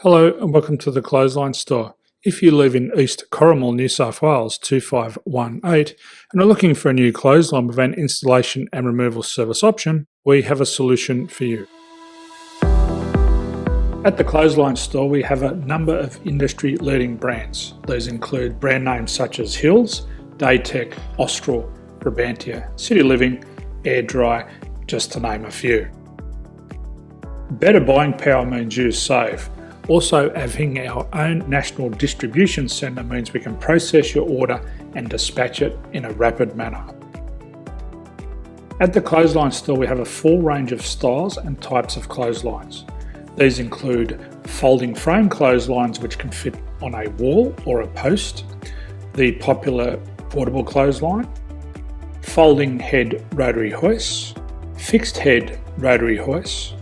Hello and welcome to the Clothesline Store. If you live in East Corrimal, New South Wales 2518 and are looking for a new clothesline with an installation and removal service option, we have a solution for you. At the Clothesline Store we have a number of industry-leading brands. These include brand names such as Hills, Daytech, Austral, Brabantia, City Living, Air Dry, just to name a few. Better buying power means you save. Also, having our own national distribution centre means we can process your order and dispatch it in a rapid manner. At the Clothesline Store we have a full range of styles and types of clotheslines. These include folding frame clotheslines which can fit on a wall or a post, the popular portable clothesline, folding head rotary hoists, fixed head rotary hoists,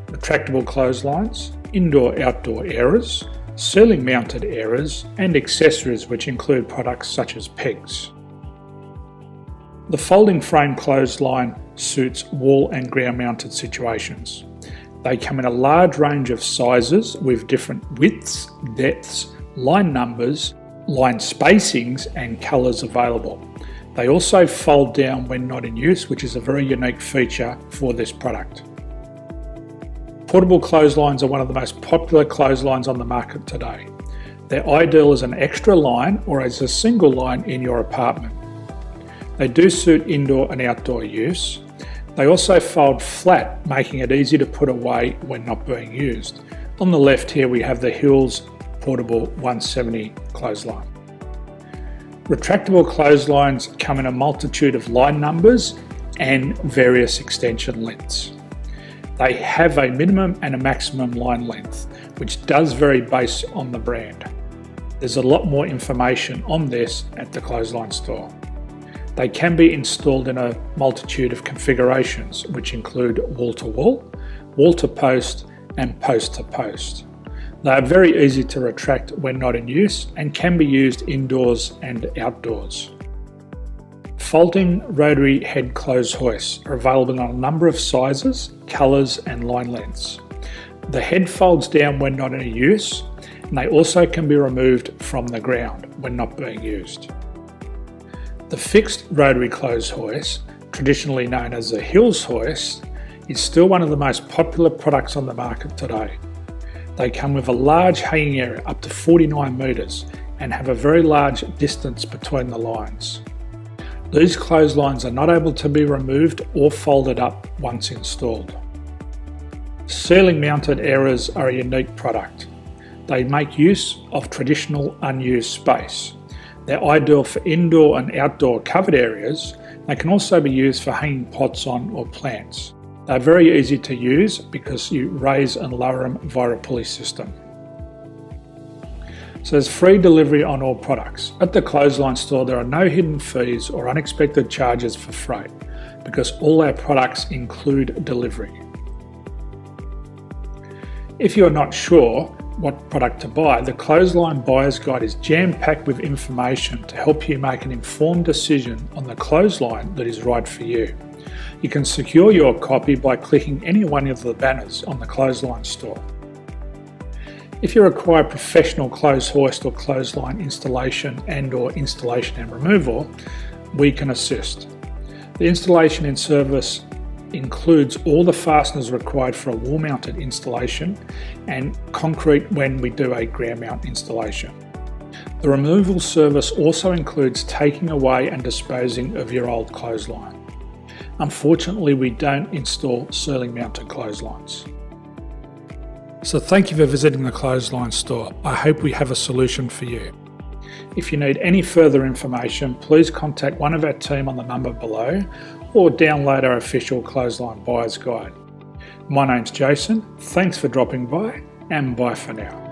retractable clotheslines, indoor-outdoor airers, ceiling mounted airers and accessories which include products such as pegs. The folding frame clothesline suits wall and ground mounted situations. They come in a large range of sizes with different widths, depths, line numbers, line spacings and colours available. They also fold down when not in use, which is a very unique feature for this product. Portable clotheslines are one of the most popular clotheslines on the market today. They're ideal as an extra line or as a single line in your apartment. They do suit indoor and outdoor use. They also fold flat, making it easy to put away when not being used. On the left here we have the Hills Portable 170 clothesline. Retractable clotheslines come in a multitude of line numbers and various extension lengths. They have a minimum and a maximum line length, which does vary based on the brand. There's a lot more information on this at the Clothesline Store. They can be installed in a multitude of configurations, which include wall-to-wall, wall-to-post and post-to-post. They are very easy to retract when not in use and can be used indoors and outdoors. Folding rotary head clothes hoists are available in a number of sizes, colours and line lengths. The head folds down when not in use and they also can be removed from the ground when not being used. The fixed rotary clothes hoist, traditionally known as the Hills hoist, is still one of the most popular products on the market today. They come with a large hanging area up to 49 metres and have a very large distance between the lines. These clotheslines are not able to be removed or folded up once installed. Ceiling mounted airers are a unique product. They make use of traditional unused space. They're ideal for indoor and outdoor covered areas. They can also be used for hanging pots on or plants. They're very easy to use because you raise and lower them via a pulley system. So there's free delivery on all products. At the Clothesline Store there are no hidden fees or unexpected charges for freight because all our products include delivery. If you're not sure what product to buy, the Clothesline Buyer's Guide is jam-packed with information to help you make an informed decision on the clothesline that is right for you. You can secure your copy by clicking any one of the banners on the Clothesline Store. If you require professional clothes hoist or clothesline installation and/or installation and removal, we can assist. The installation and service includes all the fasteners required for a wall-mounted installation and concrete when we do a ground mount installation. The removal service also includes taking away and disposing of your old clothesline. Unfortunately, we don't install ceiling mounted clotheslines. So thank you for visiting the Clothesline Store. I hope we have a solution for you. If you need any further information, please contact one of our team on the number below or download our official Clothesline Buyer's Guide. My name's Jason, thanks for dropping by and bye for now.